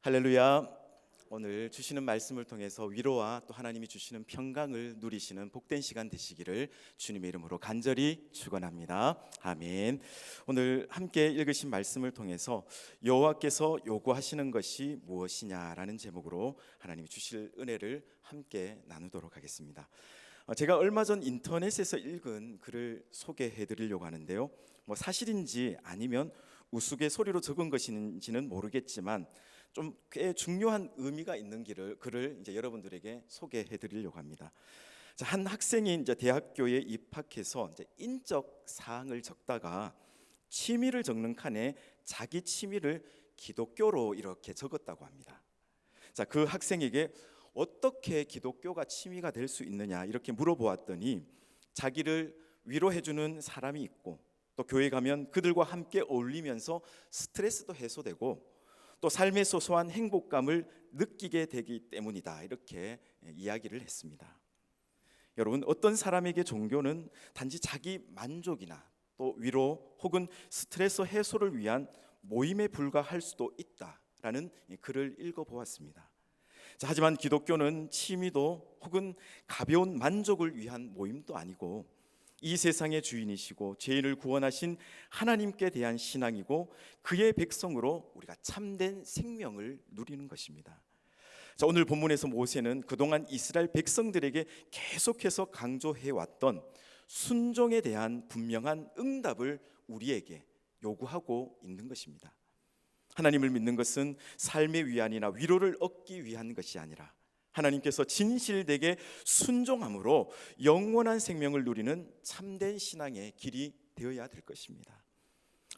할렐루야. 오늘 주시는 말씀을 통해서 위로와 또 하나님이 주시는 평강을 누리시는 복된 시간 되시기를 주님의 이름으로 간절히 축원합니다. 아멘. 오늘 함께 읽으신 말씀을 통해서 여호와께서 요구하시는 것이 무엇이냐라는 제목으로 하나님이 주실 은혜를 함께 나누도록 하겠습니다. 제가 얼마 전 인터넷에서 읽은 글을 소개해 드리려고 하는데요. 사실인지 아니면 우스갯소리로 적은 것인지는 모르겠지만 좀 꽤 중요한 의미가 있는 글을 이제 여러분들에게 소개해 드리려고 합니다. 한 학생이 이제 대학교에 입학해서 이제 인적 사항을 적다가 취미를 적는 칸에 자기 취미를 기독교로 이렇게 적었다고 합니다. 그 학생에게 어떻게 기독교가 취미가 될 수 있느냐 이렇게 물어보았더니 자기를 위로해주는 사람이 있고 또 교회 가면 그들과 함께 어울리면서 스트레스도 해소되고 또 삶의 소소한 행복감을 느끼게 되기 때문이다 이렇게 이야기를 했습니다. 여러분, 어떤 사람에게 종교는 단지 자기 만족이나 또 위로 혹은 스트레스 해소를 위한 모임에 불과할 수도 있다라는 글을 읽어보았습니다. 하지만 기독교는 취미도 혹은 가벼운 만족을 위한 모임도 아니고 이 세상의 주인이시고 죄인을 구원하신 하나님께 대한 신앙이고 그의 백성으로 우리가 참된 생명을 누리는 것입니다. 오늘 본문에서 모세는 그동안 이스라엘 백성들에게 계속해서 강조해왔던 순종에 대한 분명한 응답을 우리에게 요구하고 있는 것입니다. 하나님을 믿는 것은 삶의 위안이나 위로를 얻기 위한 것이 아니라 하나님께서 진실되게 순종함으로 영원한 생명을 누리는 참된 신앙의 길이 되어야 될 것입니다.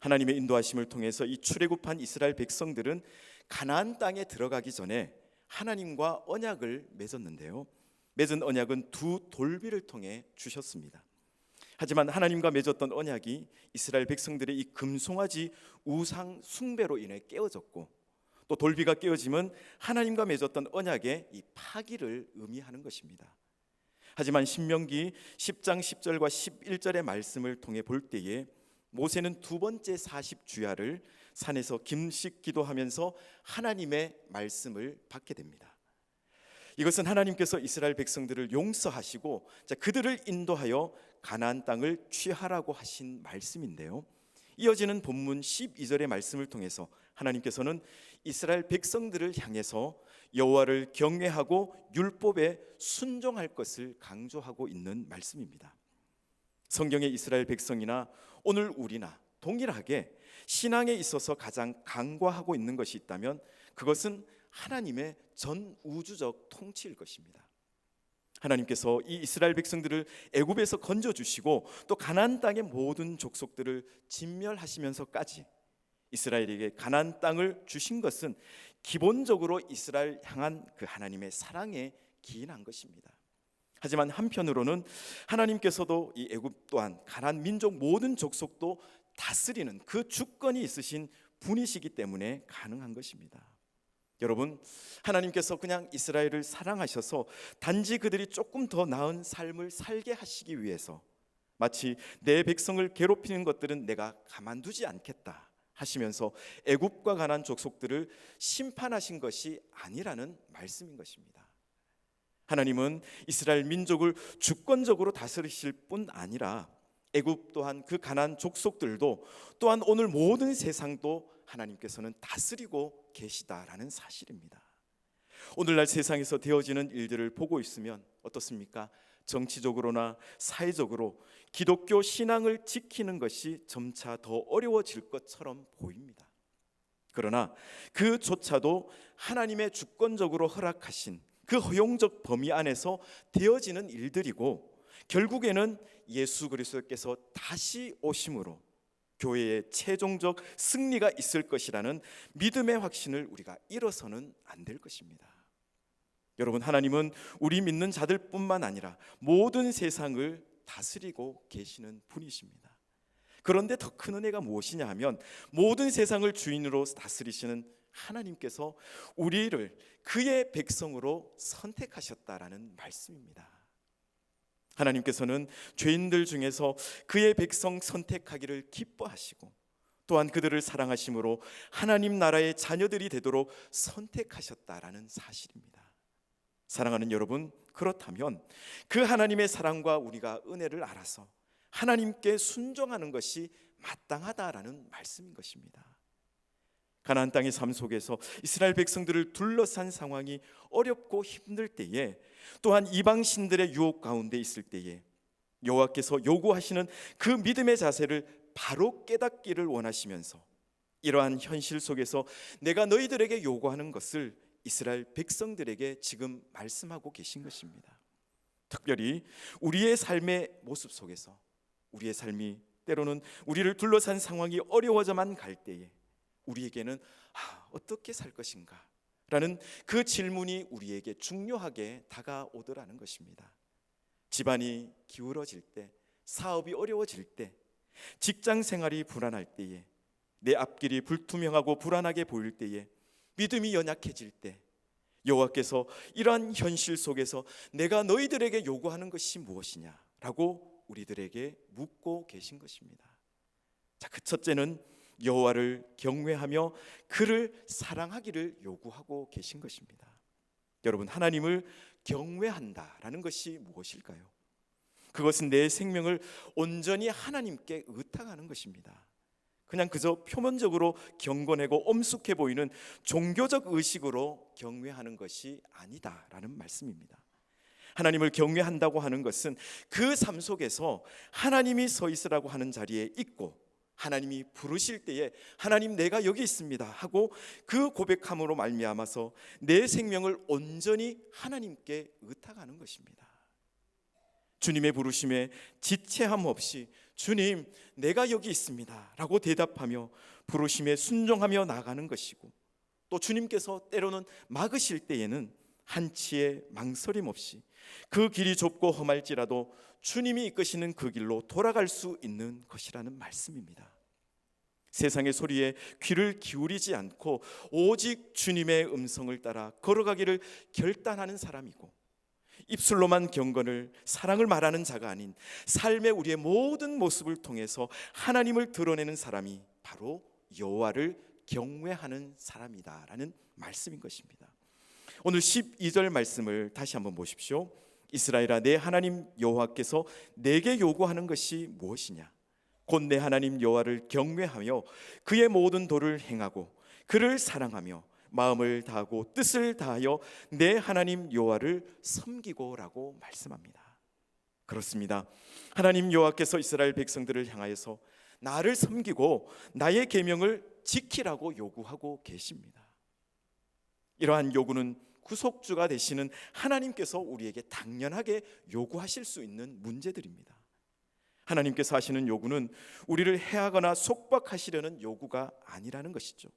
하나님의 인도하심을 통해서 이 출애굽한 이스라엘 백성들은 가나안 땅에 들어가기 전에 하나님과 언약을 맺었는데요. 맺은 언약은 두 돌비를 통해 주셨습니다. 하지만 하나님과 맺었던 언약이 이스라엘 백성들의 이 금송아지 우상 숭배로 인해 깨어졌고 또 돌비가 깨어지면 하나님과 맺었던 언약의 이 파기를 의미하는 것입니다. 하지만 신명기 10장 10절과 11절의 말씀을 통해 볼 때에 모세는 두 번째 40주야를 산에서 금식 기도하면서 하나님의 말씀을 받게 됩니다. 이것은 하나님께서 이스라엘 백성들을 용서하시고 그들을 인도하여 가나안 땅을 취하라고 하신 말씀인데요. 이어지는 본문 12절의 말씀을 통해서 하나님께서는 이스라엘 백성들을 향해서 여호와를 경외하고 율법에 순종할 것을 강조하고 있는 말씀입니다. 성경의 이스라엘 백성이나 오늘 우리나 동일하게 신앙에 있어서 가장 간과하고 있는 것이 있다면 그것은 하나님의 전 우주적 통치일 것입니다. 하나님께서 이 이스라엘 백성들을 애굽에서 건져주시고 또 가나안 땅의 모든 족속들을 진멸하시면서까지 이스라엘에게 가나안 땅을 주신 것은 기본적으로 이스라엘 향한 그 하나님의 사랑에 기인한 것입니다. 하지만 한편으로는 하나님께서도 이 애굽 또한 가나안 민족 모든 족속도 다스리는 그 주권이 있으신 분이시기 때문에 가능한 것입니다. 여러분, 하나님께서 그냥 이스라엘을 사랑하셔서 단지 그들이 조금 더 나은 삶을 살게 하시기 위해서 마치 내 백성을 괴롭히는 것들은 내가 가만두지 않겠다 하시면서 애굽과 가나안 족속들을 심판하신 것이 아니라는 말씀인 것입니다. 하나님은 이스라엘 민족을 주권적으로 다스리실 뿐 아니라 애굽 또한 그 가나안 족속들도 또한 오늘 모든 세상도 하나님께서는 다스리고 계시다라는 사실입니다. 오늘날 세상에서 되어지는 일들을 보고 있으면 어떻습니까? 정치적으로나 사회적으로 기독교 신앙을 지키는 것이 점차 더 어려워질 것처럼 보입니다. 그러나 그조차도 하나님의 주권적으로 허락하신 그 허용적 범위 안에서 되어지는 일들이고 결국에는 예수 그리스도께서 다시 오심으로 교회의 최종적 승리가 있을 것이라는 믿음의 확신을 우리가 잃어서는 안 될 것입니다. 여러분, 하나님은 우리 믿는 자들뿐만 아니라 모든 세상을 다스리고 계시는 분이십니다. 그런데 더 큰 은혜가 무엇이냐 하면 모든 세상을 주인으로 다스리시는 하나님께서 우리를 그의 백성으로 선택하셨다라는 말씀입니다. 하나님께서는 죄인들 중에서 그의 백성 선택하기를 기뻐하시고 또한 그들을 사랑하심으로 하나님 나라의 자녀들이 되도록 선택하셨다라는 사실입니다. 사랑하는 여러분, 그렇다면 그 하나님의 사랑과 우리가 은혜를 알아서 하나님께 순종하는 것이 마땅하다라는 말씀인 것입니다. 가나안 땅의 삶 속에서 이스라엘 백성들을 둘러싼 상황이 어렵고 힘들 때에, 또한 이방 신들의 유혹 가운데 있을 때에 여호와께서 요구하시는 그 믿음의 자세를 바로 깨닫기를 원하시면서 이러한 현실 속에서 내가 너희들에게 요구하는 것을 이스라엘 백성들에게 지금 말씀하고 계신 것입니다. 특별히 우리의 삶의 모습 속에서, 우리의 삶이 때로는 우리를 둘러싼 상황이 어려워져만 갈 때에 우리에게는 어떻게 살 것인가 라는 그 질문이 우리에게 중요하게 다가오더라는 것입니다. 집안이 기울어질 때, 사업이 어려워질 때, 직장 생활이 불안할 때에, 내 앞길이 불투명하고 불안하게 보일 때에, 믿음이 연약해질 때, 여호와께서 이러한 현실 속에서 내가 너희들에게 요구하는 것이 무엇이냐라고 우리들에게 묻고 계신 것입니다. 자, 그 첫째는 여호와를 경외하며 그를 사랑하기를 요구하고 계신 것입니다. 여러분, 하나님을 경외한다라는 것이 무엇일까요? 그것은 내 생명을 온전히 하나님께 의탁하는 것입니다. 그냥 그저 표면적으로 경건하고 엄숙해 보이는 종교적 의식으로 경외하는 것이 아니다라는 말씀입니다. 하나님을 경외한다고 하는 것은 그 삶 속에서 하나님이 서 있으라고 하는 자리에 있고, 하나님이 부르실 때에 하나님 내가 여기 있습니다 하고 그 고백함으로 말미암아서 내 생명을 온전히 하나님께 의탁하는 것입니다. 주님의 부르심에 지체함 없이 주님 내가 여기 있습니다 라고 대답하며 부르심에 순종하며 나가는 것이고, 또 주님께서 때로는 막으실 때에는 한치의 망설임 없이 그 길이 좁고 험할지라도 주님이 이끄시는 그 길로 돌아갈 수 있는 것이라는 말씀입니다. 세상의 소리에 귀를 기울이지 않고 오직 주님의 음성을 따라 걸어가기를 결단하는 사람이고, 입술로만 경건을, 사랑을 말하는 자가 아닌 삶의 우리의 모든 모습을 통해서 하나님을 드러내는 사람이 바로 여호와를 경외하는 사람이다라는 말씀인 것입니다. 오늘 12절 말씀을 다시 한번 보십시오. 이스라엘아, 내 하나님 여호와께서 내게 요구하는 것이 무엇이냐? 곧 내 하나님 여호와를 경외하며 그의 모든 도를 행하고 그를 사랑하며 마음을 다하고 뜻을 다하여 내 하나님 여호와를 섬기고라고 말씀합니다. 그렇습니다. 하나님 여호와께서 이스라엘 백성들을 향하여서 나를 섬기고 나의 계명을 지키라고 요구하고 계십니다. 이러한 요구는 구속주가 되시는 하나님께서 우리에게 당연하게 요구하실 수 있는 문제들입니다. 하나님께서 하시는 요구는 우리를 해하거나 속박하시려는 요구가 아니라는 것이죠.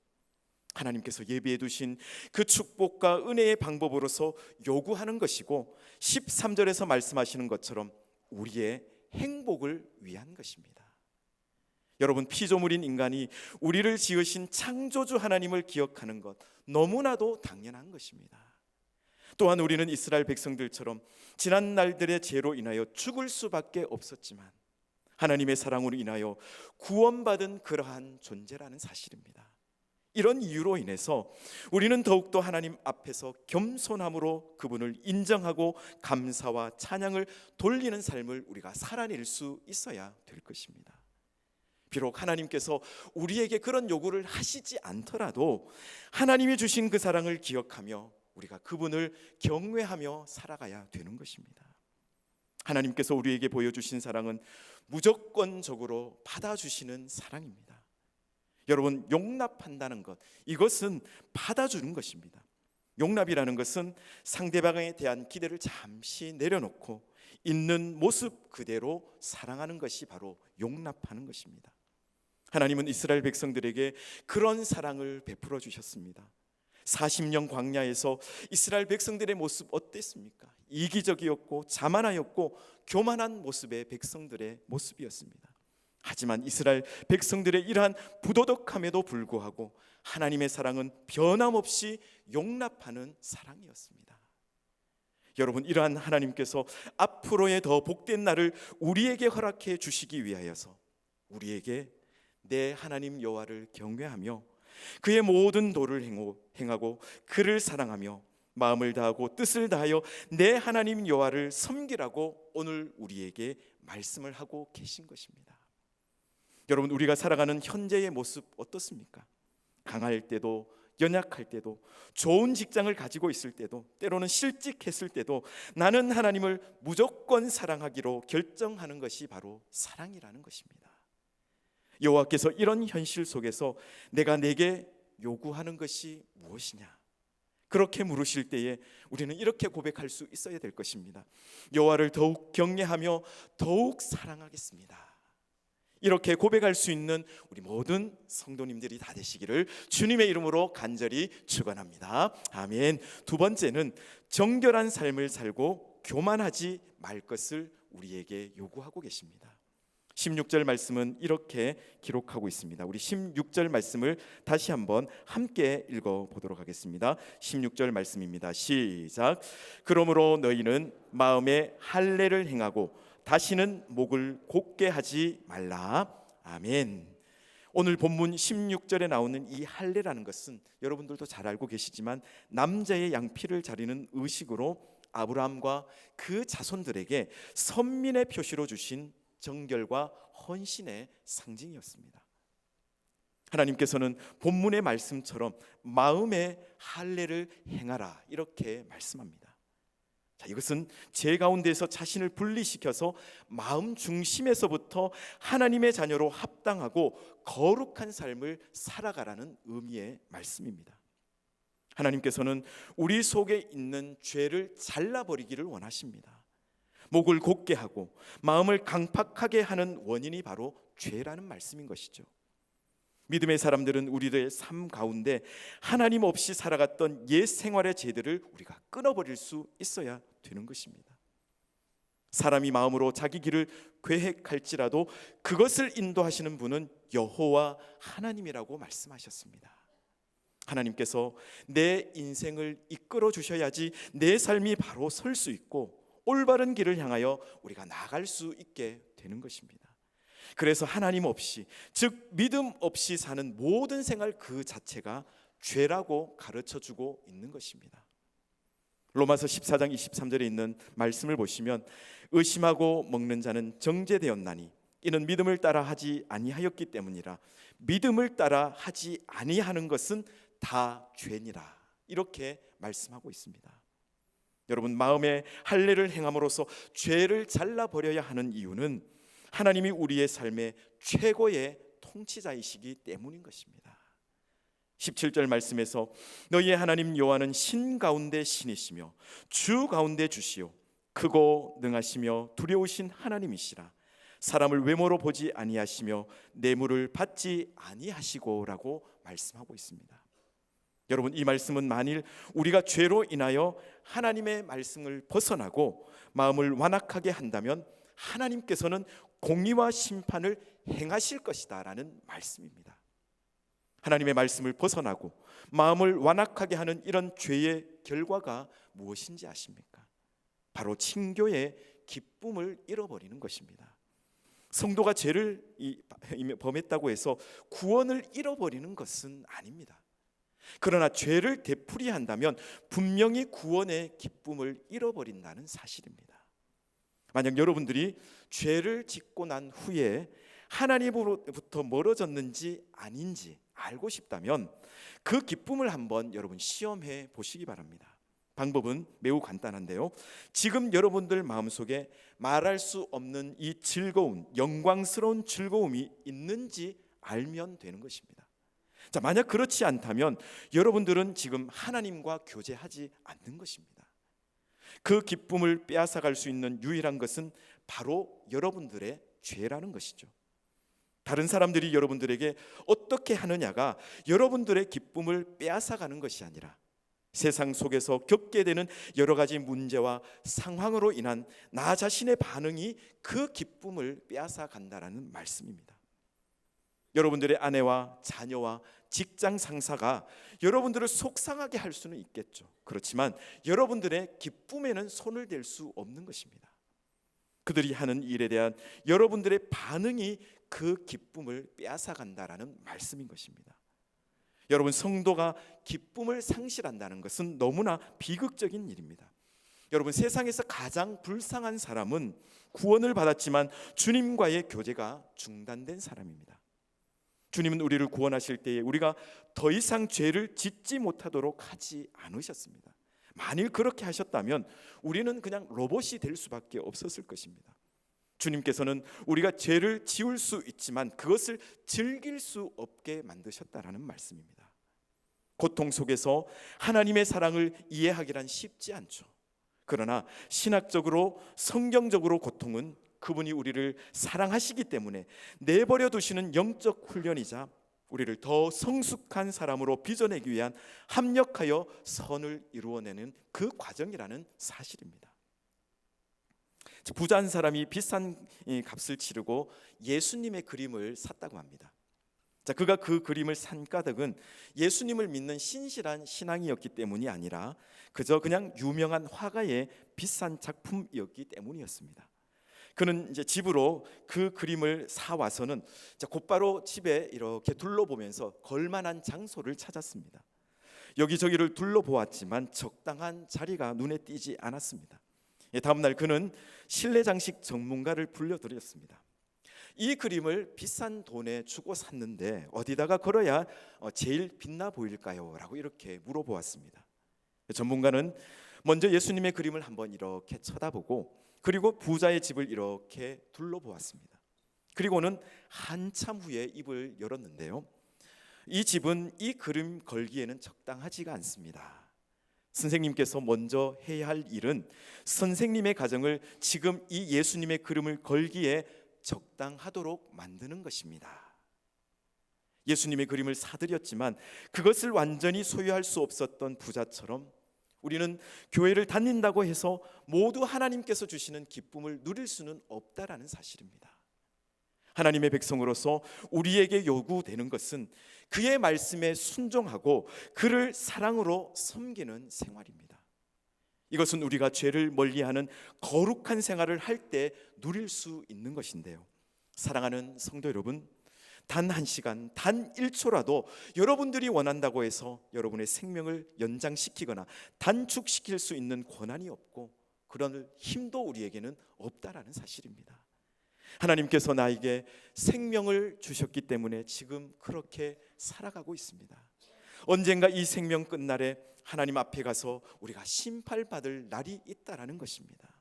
하나님께서 예비해 두신 그 축복과 은혜의 방법으로서 요구하는 것이고, 13절에서 말씀하시는 것처럼 우리의 행복을 위한 것입니다. 여러분, 피조물인 인간이 우리를 지으신 창조주 하나님을 기억하는 것 너무나도 당연한 것입니다. 또한 우리는 이스라엘 백성들처럼 지난 날들의 죄로 인하여 죽을 수밖에 없었지만 하나님의 사랑으로 인하여 구원받은 그러한 존재라는 사실입니다. 이런 이유로 인해서 우리는 더욱더 하나님 앞에서 겸손함으로 그분을 인정하고 감사와 찬양을 돌리는 삶을 우리가 살아낼 수 있어야 될 것입니다. 비록 하나님께서 우리에게 그런 요구를 하시지 않더라도 하나님이 주신 그 사랑을 기억하며 우리가 그분을 경외하며 살아가야 되는 것입니다. 하나님께서 우리에게 보여주신 사랑은 무조건적으로 받아주시는 사랑입니다. 여러분, 용납한다는 것, 이것은 받아주는 것입니다. 용납이라는 것은 상대방에 대한 기대를 잠시 내려놓고 있는 모습 그대로 사랑하는 것이 바로 용납하는 것입니다. 하나님은 이스라엘 백성들에게 그런 사랑을 베풀어 주셨습니다. 40년 광야에서 이스라엘 백성들의 모습 어땠습니까? 이기적이었고 자만하였고 교만한 모습의 백성들의 모습이었습니다. 하지만 이스라엘 백성들의 이러한 부도덕함에도 불구하고 하나님의 사랑은 변함없이 용납하는 사랑이었습니다. 여러분, 이러한 하나님께서 앞으로의 더 복된 날을 우리에게 허락해 주시기 위하여서 우리에게 내 하나님 여호와를 경외하며 그의 모든 도를 행하고 그를 사랑하며 마음을 다하고 뜻을 다하여 내 하나님 여호와를 섬기라고 오늘 우리에게 말씀을 하고 계신 것입니다. 여러분, 우리가 살아가는 현재의 모습 어떻습니까? 강할 때도 연약할 때도 좋은 직장을 가지고 있을 때도 때로는 실직했을 때도 나는 하나님을 무조건 사랑하기로 결정하는 것이 바로 사랑이라는 것입니다. 여호와께서 이런 현실 속에서 내가 내게 요구하는 것이 무엇이냐? 그렇게 물으실 때에 우리는 이렇게 고백할 수 있어야 될 것입니다. 여호와를 더욱 경외하며 더욱 사랑하겠습니다. 이렇게 고백할 수 있는 우리 모든 성도님들이 다 되시기를 주님의 이름으로 간절히 축원합니다. 아멘. 두 번째는 정결한 삶을 살고 교만하지 말 것을 우리에게 요구하고 계십니다. 16절 말씀은 이렇게 기록하고 있습니다. 우리 16절 말씀을 다시 한번 함께 읽어보도록 하겠습니다. 16절 말씀입니다. 시작. 그러므로 너희는 마음에 할례를 행하고 다시는 목을 곧게 하지 말라. 아멘. 오늘 본문 16절에 나오는 이 할례라는 것은 여러분들도 잘 알고 계시지만 남자의 양피를 자르는 의식으로 아브라함과 그 자손들에게 선민의 표시로 주신 정결과 헌신의 상징이었습니다. 하나님께서는 본문의 말씀처럼 마음의 할례를 행하라 이렇게 말씀합니다. 자, 이것은 제 가운데서 자신을 분리시켜서 마음 중심에서부터 하나님의 자녀로 합당하고 거룩한 삶을 살아가라는 의미의 말씀입니다. 하나님께서는 우리 속에 있는 죄를 잘라버리기를 원하십니다. 목을 곧게 하고 마음을 강팍하게 하는 원인이 바로 죄라는 말씀인 것이죠. 믿음의 사람들은 우리들의 삶 가운데 하나님 없이 살아갔던 옛 생활의 죄들을 우리가 끊어버릴 수 있어야 되는 것입니다. 사람이 마음으로 자기 길을 계획할지라도 그것을 인도하시는 분은 여호와 하나님이라고 말씀하셨습니다. 하나님께서 내 인생을 이끌어 주셔야지 내 삶이 바로 설 수 있고 올바른 길을 향하여 우리가 나아갈 수 있게 되는 것입니다. 그래서 하나님 없이, 즉 믿음 없이 사는 모든 생활 그 자체가 죄라고 가르쳐주고 있는 것입니다. 로마서 14장 23절에 있는 말씀을 보시면 의심하고 먹는 자는 정죄되었나니 이는 믿음을 따라 하지 아니하였기 때문이라. 믿음을 따라 하지 아니하는 것은 다 죄니라. 이렇게 말씀하고 있습니다. 여러분, 마음의 할례를 행함으로써 죄를 잘라버려야 하는 이유는 하나님이 우리의 삶의 최고의 통치자이시기 때문인 것입니다. 17절 말씀에서 너희의 하나님 여호와는 신 가운데 신이시며 주 가운데 주시요 크고 능하시며 두려우신 하나님이시라. 사람을 외모로 보지 아니하시며 뇌물을 받지 아니하시고라고 말씀하고 있습니다. 여러분, 이 말씀은 만일 우리가 죄로 인하여 하나님의 말씀을 벗어나고 마음을 완악하게 한다면 하나님께서는 공의와 심판을 행하실 것이다 라는 말씀입니다. 하나님의 말씀을 벗어나고 마음을 완악하게 하는 이런 죄의 결과가 무엇인지 아십니까? 바로 친교의 기쁨을 잃어버리는 것입니다. 성도가 죄를 범했다고 해서 구원을 잃어버리는 것은 아닙니다. 그러나 죄를 되풀이한다면 분명히 구원의 기쁨을 잃어버린다는 사실입니다. 만약 여러분들이 죄를 짓고 난 후에 하나님으로부터 멀어졌는지 아닌지 알고 싶다면 그 기쁨을 한번 여러분 시험해 보시기 바랍니다. 방법은 매우 간단한데요, 지금 여러분들 마음속에 말할 수 없는 이 즐거운, 영광스러운 즐거움이 있는지 알면 되는 것입니다. 자, 만약 그렇지 않다면 여러분들은 지금 하나님과 교제하지 않는 것입니다. 그 기쁨을 빼앗아갈 수 있는 유일한 것은 바로 여러분들의 죄라는 것이죠. 다른 사람들이 여러분들에게 어떻게 하느냐가 여러분들의 기쁨을 빼앗아가는 것이 아니라 세상 속에서 겪게 되는 여러 가지 문제와 상황으로 인한 나 자신의 반응이 그 기쁨을 빼앗아간다라는 말씀입니다. 여러분들의 아내와 자녀와 직장 상사가 여러분들을 속상하게 할 수는 있겠죠. 그렇지만 여러분들의 기쁨에는 손을 댈 수 없는 것입니다. 그들이 하는 일에 대한 여러분들의 반응이 그 기쁨을 빼앗아 간다라는 말씀인 것입니다. 여러분, 성도가 기쁨을 상실한다는 것은 너무나 비극적인 일입니다. 여러분, 세상에서 가장 불쌍한 사람은 구원을 받았지만 주님과의 교제가 중단된 사람입니다. 주님은 우리를 구원하실 때에 우리가 더 이상 죄를 짓지 못하도록 하지 않으셨습니다. 만일 그렇게 하셨다면 우리는 그냥 로봇이 될 수밖에 없었을 것입니다. 주님께서는 우리가 죄를 지을 수 있지만 그것을 즐길 수 없게 만드셨다라는 말씀입니다. 고통 속에서 하나님의 사랑을 이해하기란 쉽지 않죠. 그러나 신학적으로, 성경적으로 고통은 그분이 우리를 사랑하시기 때문에 내버려 두시는 영적 훈련이자 우리를 더 성숙한 사람으로 빚어내기 위한 합력하여 선을 이루어내는 그 과정이라는 사실입니다. 부자 한 사람이 비싼 값을 치르고 예수님의 그림을 샀다고 합니다. 그가 그 그림을 산 까닭은 예수님을 믿는 신실한 신앙이었기 때문이 아니라 그저 그냥 유명한 화가의 비싼 작품이었기 때문이었습니다. 그는 이제 집으로 그 그림을 사 와서는 곧바로 집에 이렇게 둘러보면서 걸만한 장소를 찾았습니다. 여기저기를 둘러보았지만 적당한 자리가 눈에 띄지 않았습니다. 다음 날 그는 실내 장식 전문가를 불러들였습니다. 이 그림을 비싼 돈에 주고 샀는데 어디다가 걸어야 제일 빛나 보일까요? 라고 이렇게 물어보았습니다. 전문가는 먼저 예수님의 그림을 한번 이렇게 쳐다보고 그리고 부자의 집을 이렇게 둘러보았습니다. 그리고는 한참 후에 입을 열었는데요, 이 집은 이 그림 걸기에는 적당하지가 않습니다. 선생님께서 먼저 해야 할 일은 선생님의 가정을 지금 이 예수님의 그림을 걸기에 적당하도록 만드는 것입니다. 예수님의 그림을 사들였지만 그것을 완전히 소유할 수 없었던 부자처럼 우리는 교회를 다닌다고 해서 모두 하나님께서 주시는 기쁨을 누릴 수는 없다라는 사실입니다. 하나님의 백성으로서 우리에게 요구되는 것은 그의 말씀에 순종하고 그를 사랑으로 섬기는 생활입니다. 이것은 우리가 죄를 멀리하는 거룩한 생활을 할 때 누릴 수 있는 것인데요, 사랑하는 성도 여러분, 단 1시간, 단 1초라도 여러분들이 원한다고 해서 여러분의 생명을 연장시키거나 단축시킬 수 있는 권한이 없고 그런 힘도 우리에게는 없다라는 사실입니다. 하나님께서 나에게 생명을 주셨기 때문에 지금 그렇게 살아가고 있습니다. 언젠가 이 생명 끝날에 하나님 앞에 가서 우리가 심판받을 날이 있다라는 것입니다.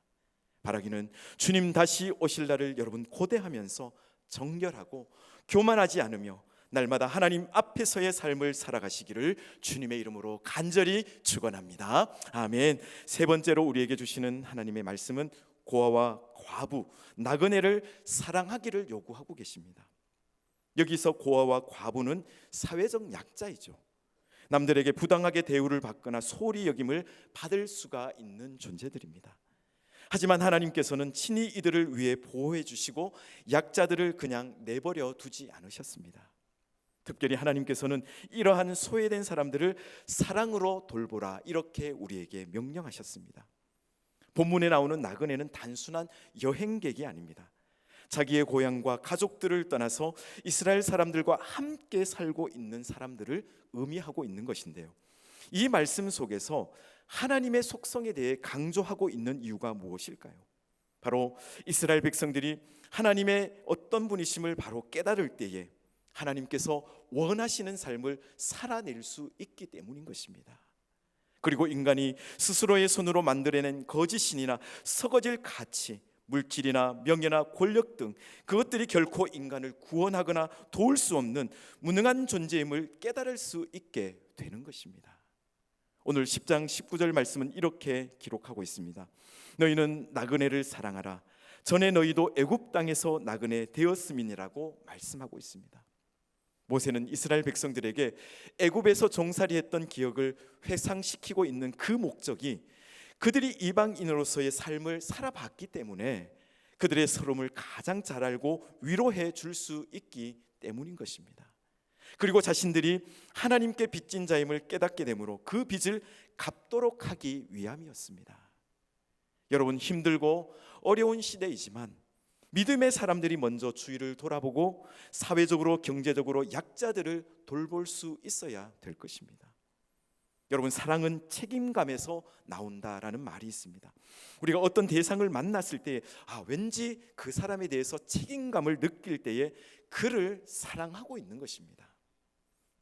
바라기는 주님 다시 오실 날을 여러분 고대하면서 정결하고 교만하지 않으며 날마다 하나님 앞에서의 삶을 살아가시기를 주님의 이름으로 간절히 축원합니다. 아멘. 세 번째로 우리에게 주시는 하나님의 말씀은 고아와 과부, 나그네를 사랑하기를 요구하고 계십니다. 여기서 고아와 과부는 사회적 약자이죠. 남들에게 부당하게 대우를 받거나 소홀히 여김을 받을 수가 있는 존재들입니다. 하지만 하나님께서는 친히 이들을 위해 보호해 주시고 약자들을 그냥 내버려 두지 않으셨습니다. 특별히 하나님께서는 이러한 소외된 사람들을 사랑으로 돌보라 이렇게 우리에게 명령하셨습니다. 본문에 나오는 나그네는 단순한 여행객이 아닙니다. 자기의 고향과 가족들을 떠나서 이스라엘 사람들과 함께 살고 있는 사람들을 의미하고 있는 것인데요, 이 말씀 속에서 하나님의 속성에 대해 강조하고 있는 이유가 무엇일까요? 바로 이스라엘 백성들이 하나님의 어떤 분이심을 바로 깨달을 때에 하나님께서 원하시는 삶을 살아낼 수 있기 때문인 것입니다. 그리고 인간이 스스로의 손으로 만들어낸 거짓신이나 썩어질 가치, 물질이나 명예나 권력 등 그것들이 결코 인간을 구원하거나 도울 수 없는 무능한 존재임을 깨달을 수 있게 되는 것입니다. 오늘 10장 19절 말씀은 이렇게 기록하고 있습니다. 너희는 나그네를 사랑하라. 전에 너희도 애굽 땅에서 나그네 되었음이니라고 말씀하고 있습니다. 모세는 이스라엘 백성들에게 애굽에서 종살이했던 기억을 회상시키고 있는 그 목적이 그들이 이방인으로서의 삶을 살아봤기 때문에 그들의 서름을 가장 잘 알고 위로해 줄 수 있기 때문인 것입니다. 그리고 자신들이 하나님께 빚진 자임을 깨닫게 되므로 그 빚을 갚도록 하기 위함이었습니다. 여러분, 힘들고 어려운 시대이지만 믿음의 사람들이 먼저 주위를 돌아보고 사회적으로 경제적으로 약자들을 돌볼 수 있어야 될 것입니다. 여러분, 사랑은 책임감에서 나온다라는 말이 있습니다. 우리가 어떤 대상을 만났을 때 왠지 그 사람에 대해서 책임감을 느낄 때에 그를 사랑하고 있는 것입니다.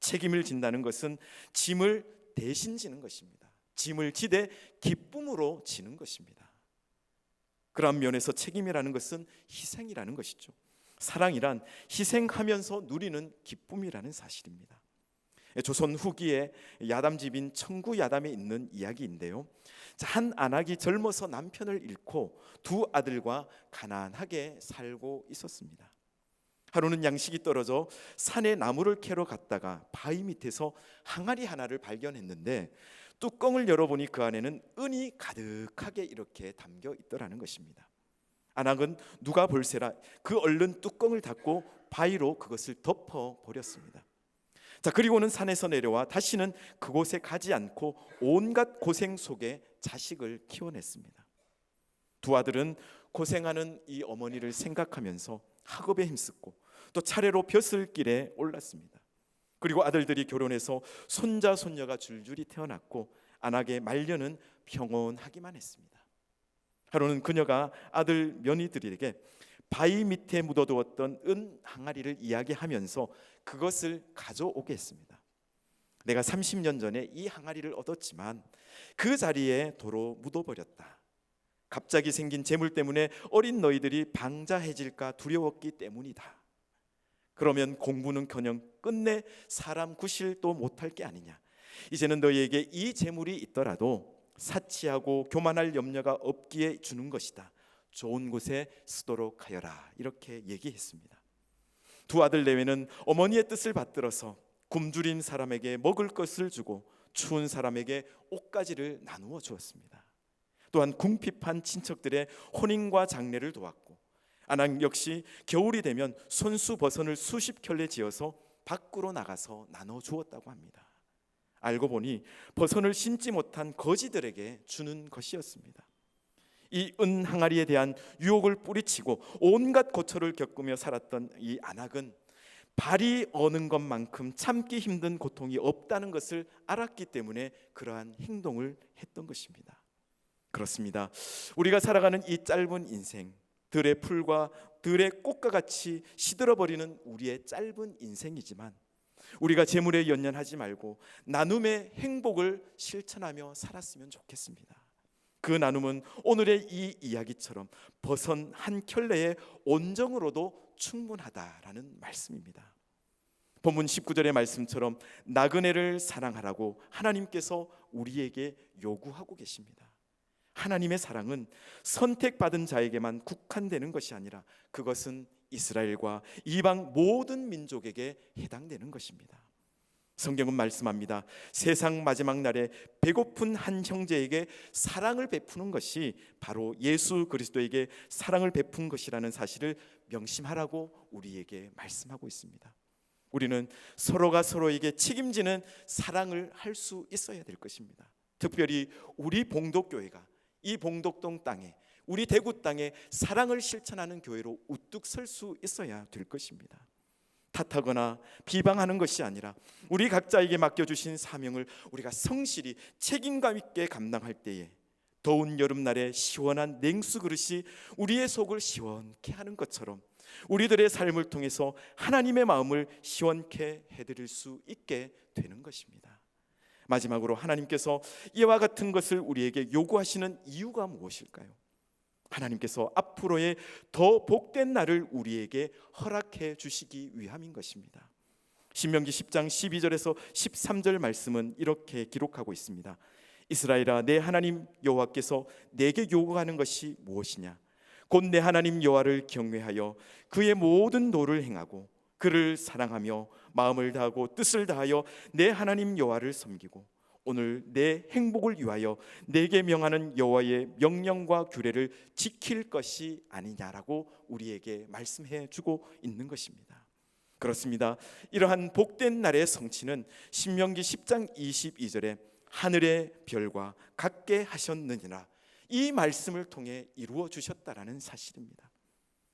책임을 진다는 것은 짐을 대신 지는 것입니다. 짐을 지되 기쁨으로 지는 것입니다. 그런 면에서 책임이라는 것은 희생이라는 것이죠. 사랑이란 희생하면서 누리는 기쁨이라는 사실입니다. 조선 후기에 야담집인 청구 야담에 있는 이야기인데요, 한 안악이 젊어서 남편을 잃고 두 아들과 가난하게 살고 있었습니다. 하루는 양식이 떨어져 산에 나무를 캐러 갔다가 바위 밑에서 항아리 하나를 발견했는데 뚜껑을 열어보니 그 안에는 은이 가득하게 이렇게 담겨 있더라는 것입니다. 안악은 누가 볼세라 그 얼른 뚜껑을 닫고 바위로 그것을 덮어 버렸습니다. 그리고는 산에서 내려와 다시는 그곳에 가지 않고 온갖 고생 속에 자식을 키워냈습니다. 두 아들은 고생하는 이 어머니를 생각하면서 학업에 힘쓰고 또 차례로 벼슬길에 올랐습니다. 그리고 아들들이 결혼해서 손자 손녀가 줄줄이 태어났고 안악의 말년은 평온하기만 했습니다. 하루는 그녀가 아들 며느리들에게 바위 밑에 묻어두었던 은 항아리를 이야기하면서 그것을 가져오게 했습니다. 내가 30년 전에 이 항아리를 얻었지만 그 자리에 도로 묻어버렸다. 갑자기 생긴 재물 때문에 어린 너희들이 방자해질까 두려웠기 때문이다. 그러면 공부는커녕 끝내 사람 구실도 못할 게 아니냐. 이제는 너희에게 이 재물이 있더라도 사치하고 교만할 염려가 없기에 주는 것이다. 좋은 곳에 쓰도록 하여라. 이렇게 얘기했습니다. 두 아들 내외는 어머니의 뜻을 받들어서 굶주린 사람에게 먹을 것을 주고 추운 사람에게 옷가지를 나누어 주었습니다. 또한 궁핍한 친척들의 혼인과 장례를 도왔고 안악 역시 겨울이 되면 손수 버선을 수십 켤레 지어서 밖으로 나가서 나눠 주었다고 합니다. 알고 보니 버선을 신지 못한 거지들에게 주는 것이었습니다. 이 은 항아리에 대한 유혹을 뿌리치고 온갖 고초를 겪으며 살았던 이 안악은 발이 어는 것만큼 참기 힘든 고통이 없다는 것을 알았기 때문에 그러한 행동을 했던 것입니다. 그렇습니다. 우리가 살아가는 이 짧은 인생, 들의 풀과 들의 꽃과 같이 시들어버리는 우리의 짧은 인생이지만 우리가 재물에 연연하지 말고 나눔의 행복을 실천하며 살았으면 좋겠습니다. 그 나눔은 오늘의 이 이야기처럼 버선 한 켤레의 온정으로도 충분하다라는 말씀입니다. 본문 19절의 말씀처럼 나그네를 사랑하라고 하나님께서 우리에게 요구하고 계십니다. 하나님의 사랑은 선택받은 자에게만 국한되는 것이 아니라 그것은 이스라엘과 이방 모든 민족에게 해당되는 것입니다. 성경은 말씀합니다. 세상 마지막 날에 배고픈 한 형제에게 사랑을 베푸는 것이 바로 예수 그리스도에게 사랑을 베푼 것이라는 사실을 명심하라고 우리에게 말씀하고 있습니다. 우리는 서로가 서로에게 책임지는 사랑을 할 수 있어야 될 것입니다. 특별히 우리 봉독교회가 이 봉독동 땅에, 우리 대구 땅에 사랑을 실천하는 교회로 우뚝 설 수 있어야 될 것입니다. 탓하거나 비방하는 것이 아니라 우리 각자에게 맡겨주신 사명을 우리가 성실히 책임감 있게 감당할 때에 더운 여름날에 시원한 냉수 그릇이 우리의 속을 시원케 하는 것처럼 우리들의 삶을 통해서 하나님의 마음을 시원케 해드릴 수 있게 되는 것입니다. 마지막으로 하나님께서 이와 같은 것을 우리에게 요구하시는 이유가 무엇일까요? 하나님께서 앞으로의 더 복된 날을 우리에게 허락해 주시기 위함인 것입니다. 신명기 10장 12절에서 13절 말씀은 이렇게 기록하고 있습니다. 이스라엘아, 내 하나님 여호와께서 내게 요구하는 것이 무엇이냐? 곧 내 하나님 여호와를 경외하여 그의 모든 도를 행하고 그를 사랑하며 마음을 다하고 뜻을 다하여 내 하나님 여호와를 섬기고 오늘 내 행복을 위하여 내게 명하는 여호와의 명령과 규례를 지킬 것이 아니냐라고 우리에게 말씀해 주고 있는 것입니다. 그렇습니다. 이러한 복된 날의 성취는 신명기 10장 22절에 하늘의 별과 같게 하셨느니라 이 말씀을 통해 이루어 주셨다라는 사실입니다.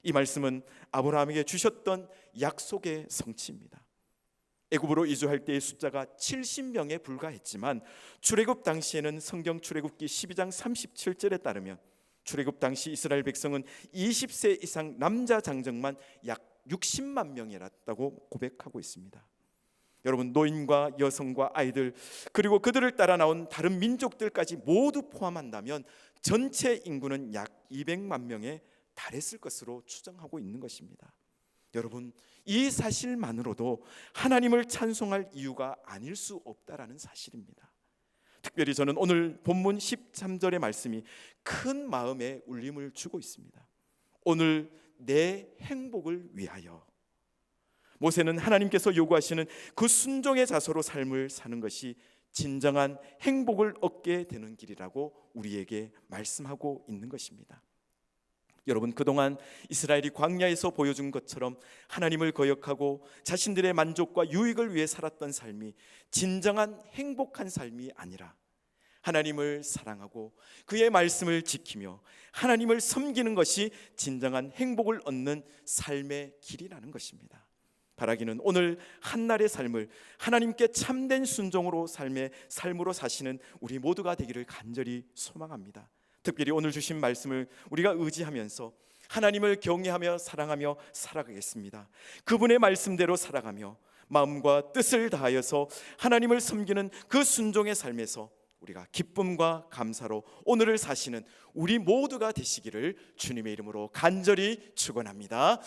이 말씀은 아브라함에게 주셨던 약속의 성취입니다. 애굽으로 이주할 때의 숫자가 70명에 불과했지만 출애굽 당시에는 성경 출애굽기 12장 37절에 따르면 출애굽 당시 이스라엘 백성은 20세 이상 남자 장정만 약 60만 명이었다고 고백하고 있습니다. 여러분, 노인과 여성과 아이들 그리고 그들을 따라 나온 다른 민족들까지 모두 포함한다면 전체 인구는 약 200만 명에 달했을 것으로 추정하고 있는 것입니다. 여러분, 이 사실만으로도 하나님을 찬송할 이유가 아닐 수 없다라는 사실입니다. 특별히 저는 오늘 본문 13절의 말씀이 큰 마음에 울림을 주고 있습니다. 오늘 내 행복을 위하여. 모세는 하나님께서 요구하시는 그 순종의 자세로 삶을 사는 것이 진정한 행복을 얻게 되는 길이라고 우리에게 말씀하고 있는 것입니다. 여러분, 그동안 이스라엘이 광야에서 보여준 것처럼 하나님을 거역하고 자신들의 만족과 유익을 위해 살았던 삶이 진정한 행복한 삶이 아니라 하나님을 사랑하고 그의 말씀을 지키며 하나님을 섬기는 것이 진정한 행복을 얻는 삶의 길이라는 것입니다. 바라기는 오늘 한날의 삶을 하나님께 참된 순종으로 삶으로 사시는 우리 모두가 되기를 간절히 소망합니다. 특별히 오늘 주신 말씀을 우리가 의지하면서 하나님을 경외하며 사랑하며 살아가겠습니다. 그분의 말씀대로 살아가며 마음과 뜻을 다하여서 하나님을 섬기는 그 순종의 삶에서 우리가 기쁨과 감사로 오늘을 사시는 우리 모두가 되시기를 주님의 이름으로 간절히 축원합니다.